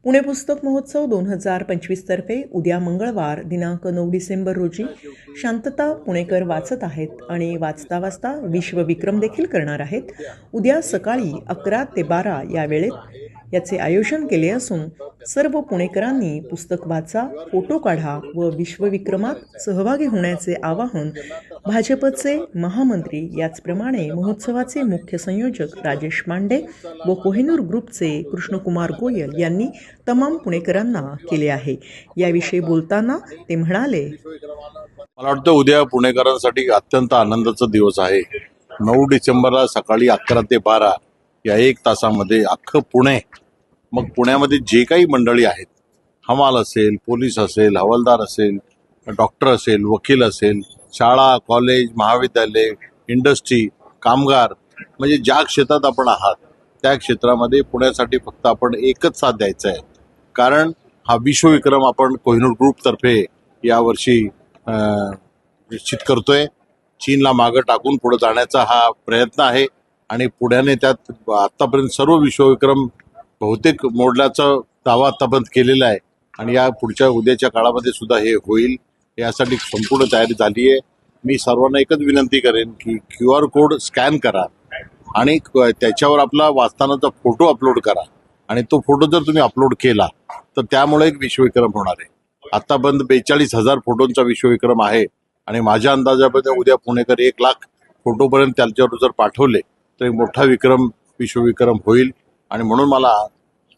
पुणे पुस्तक महोत्सव 2025 तर्फे उद्या मंगळवार दिनांक 9 डिसेंबर रोजी शांतता पुणेकर वाचत आहेत आणि वाचता वाचता विश्वविक्रम देखील करणार आहेत. उद्या सकाळी 11 ते 12 या वेळेत याचे आयोजन केले असून सर्व पुणेकरांनी पुस्तक वाचा, फोटो काढा व विश्वविक्रमात सहभागी होण्याचे आवाहन भाजपचे महामंत्री याचप्रमाणे महोत्सवाचे मुख्य संयोजक राजेश मांडे व कोहिनूर ग्रुपचे कृष्णकुमार गोयल यांनी तमाम पुणेकरांना केले आहे. याविषयी बोलताना ते म्हणाले, मला वाटतं उद्या पुणेकरांसाठी अत्यंत आनंदाचा दिवस आहे. 9 डिसेंबरला सकाळी 11 ते 12 या 1 तासामध्ये अख्खं पुणे, मग पुण्यामध्ये जे काही मंडळी आहेत, हमाल असेल, पोलीस असेल, हवालदार असेल, डॉक्टर असेल, वकील असेल, शाळा, कॉलेज, महाविद्यालय, इंडस्ट्री, कामगार, म्हणजे ज्या क्षेत्रात आपण आहात त्या क्षेत्रामध्ये पुण्यासाठी फक्त आपण एकच साथ द्यायचा आहे. कारण हा विश्वविक्रम आपण कोहिनूर ग्रुपतर्फे यावर्षी निश्चित करतोय. चीनला मागं टाकून पुढे जाण्याचा हा प्रयत्न आहे आणि पुण्याने त्यात आतापर्यंत सर्व विश्वविक्रम बहुतेक मोडल्याचा दावा आतापर्यंत केलेला आहे आणि या पुढच्या उद्याच्या काळामध्ये सुद्धा हे होईल. यासाठी संपूर्ण तयारी झाली आहे. मी सर्वांना एकच विनंती करेन की QR कोड स्कॅन करा आणि त्याच्यावर आपला वाचतानाचा फोटो अपलोड करा आणि तो फोटो जर तुम्ही अपलोड केला तर त्यामुळे एक विश्वविक्रम होणार आहे. आतापर्यंत 42,000 फोटोंचा विश्वविक्रम आहे आणि माझ्या अंदाजामध्ये उद्या पुणेकर 1 लाख फोटोपर्यंत त्याच्यावर जर पाठवले तर एक मोठा विश्वविक्रम होईल. आणि म्हणून मला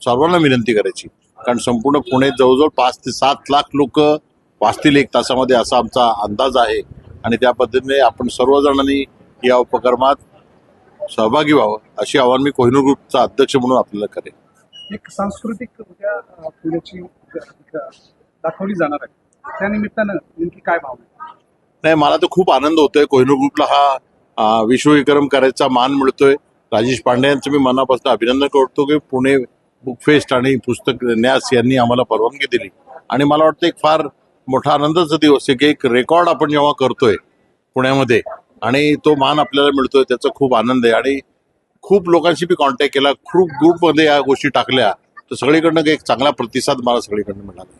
सर्वांना विनंती करायची, कारण संपूर्ण पुणे जवळजवळ 5 ते 7 लाख लोक वाचतील 1 तासामध्ये असा आमचा अंदाज आहे आणि त्या पद्धतीने आपण सर्वजणांनी या उपक्रमात सहभागी व्हावं अशी आवाहन मी कोहिनूर ग्रुपचा अध्यक्ष म्हणून आपल्याला करेन. एक सांस्कृतिक उद्या पुण्याची दाखवली जाणार आहे, त्या निमित्तानं नेमकी काय भावना? नाही, मला तर खूप आनंद होतोय. कोहिनूर ग्रुपला हा विश्वविक्रम करायचा मान मिळतोय. राजेश पांडे यांचं मी मनापासून अभिनंदन करतो की पुणे बुक फेस्ट आणि पुस्तक न्यास यांनी आम्हाला परवानगी दिली आणि मला वाटतं एक फार मोठा आनंदाचा दिवस आहे की एक रेकॉर्ड आपण जेव्हा करतोय पुण्यामध्ये आणि तो मान आपल्याला मिळतोय, त्याचा खूप आनंद आहे. आणि खूप लोकांशी मी कॉन्टॅक्ट केला, खूप ग्रुपमध्ये या गोष्टी टाकल्या तर सगळीकडनं एक चांगला प्रतिसाद मला सगळीकडनं मिळाला.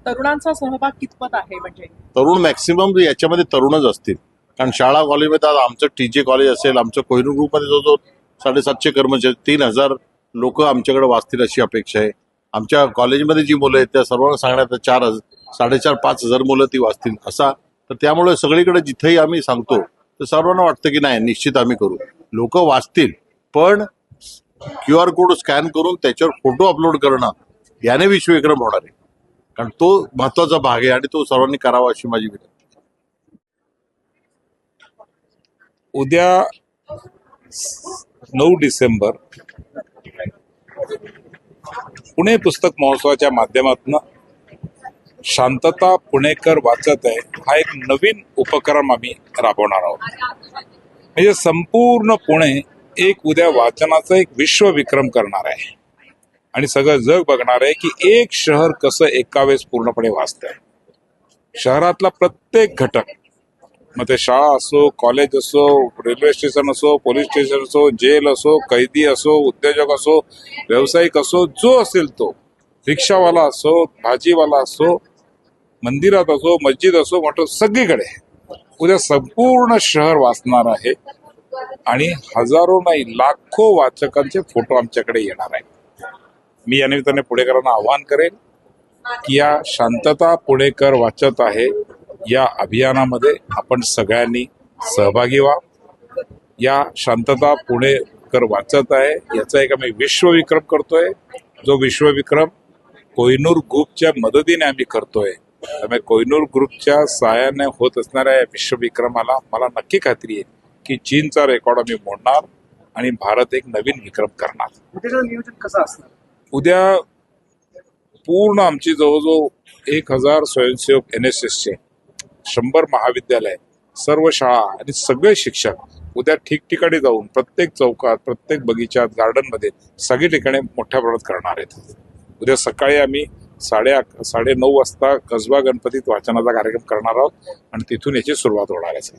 तरुणांचा सहभाग कितपत आहे? म्हणजे तरुण मॅक्सिमम याच्यामध्ये तरुणच असतील, कारण शाळा कॉलेजमध्ये आता आमचं TJ कॉलेज असेल, आमचं कोहिनूर ग्रुपमध्ये जो 750 कर्मचारी, 3,000 लोक आमच्याकडे वाचतील अशी अपेक्षा आहे. आमच्या कॉलेजमध्ये जी मुलं आहेत त्या सर्वांना सांगण्यात 4,500 मुलं ती वाचतील असा. तर त्यामुळे सगळीकडे जिथेही आम्ही सांगतो तर सर्वांना वाटतं की नाही, निश्चित आम्ही करू. लोक वाचतील, पण QR कोड स्कॅन करून त्याच्यावर फोटो अपलोड करणं याने विश्वविक्रम होणार आहे, कारण तो महत्वाचा भाग आहे आणि तो सर्वांनी करावा अशी माझी विनंती. उद्या 9 डिसेंबर पुणे पुस्तक महोत्सवाच्या माध्यमातून शांतता पुणेकर वाचत आहे हा एक नवीन उपक्रम आम्ही राबवणार आहोत. म्हणजे संपूर्ण पुणे एक उद्या वाचनाचं एक विश्वविक्रम करणार आहे आणि सगळं जग बघणार आहे की एक शहर कसं एकावेळेस पूर्णपणे वाचतंय. शहरातला प्रत्येक घटक, मग ते शाळा असो, कॉलेज असो, रेल्वे स्टेशन असो, पोलीस स्टेशन असो, जेल असो, कैदी असो, उद्योजक असो, व्यावसायिक असो, जो असेल तो, रिक्षावाला असो, भाजीवाला असो, मंदिरात असो, मस्जिद असो, मोठं सगळीकडे उद्या संपूर्ण शहर वाचणार आहे आणि हजारो नाही लाखो वाचकांचे फोटो आमच्याकडे येणार आहेत. मी या निमित्ताने पुणेकरांना आवाहन करेन की या शांतता पुणेकर वाचत आहे या अभियानामध्ये आपण सगळ्यांनी सहभागी व्हा. या शांतता पुणेकर वाचत आहे याचा एक आम्ही विश्वविक्रम करतोय, जो विश्वविक्रम कोहिनूर ग्रुपच्या मदतीने आम्ही करतोय. त्यामुळे कोहिनूर ग्रुपच्या सहाय्याने होत असणाऱ्या या विश्वविक्रमाला मला नक्की खात्री आहे की चीनचा रेकॉर्ड आम्ही मोडणार आणि भारत एक नवीन विक्रम करणार. उद्याचं नियोजन कसं असणार? उद्या पूर्ण आमची जवळजवळ 1,000 स्वयंसेवक NSSचे 100 महाविद्यालय, सर्व शाळा आणि सगळे शिक्षक उद्या ठिकठिकाणी जाऊन प्रत्येक चौकात, प्रत्येक बगीच्यात, गार्डनमध्ये सगळी ठिकाणी मोठ्या प्रमाणात करणार आहेत. उद्या सकाळी आम्ही 9:30 वाजता कसबा गणपतीत वाचनाचा कार्यक्रम करणार आहोत आणि तिथून याची सुरुवात होणार आहे.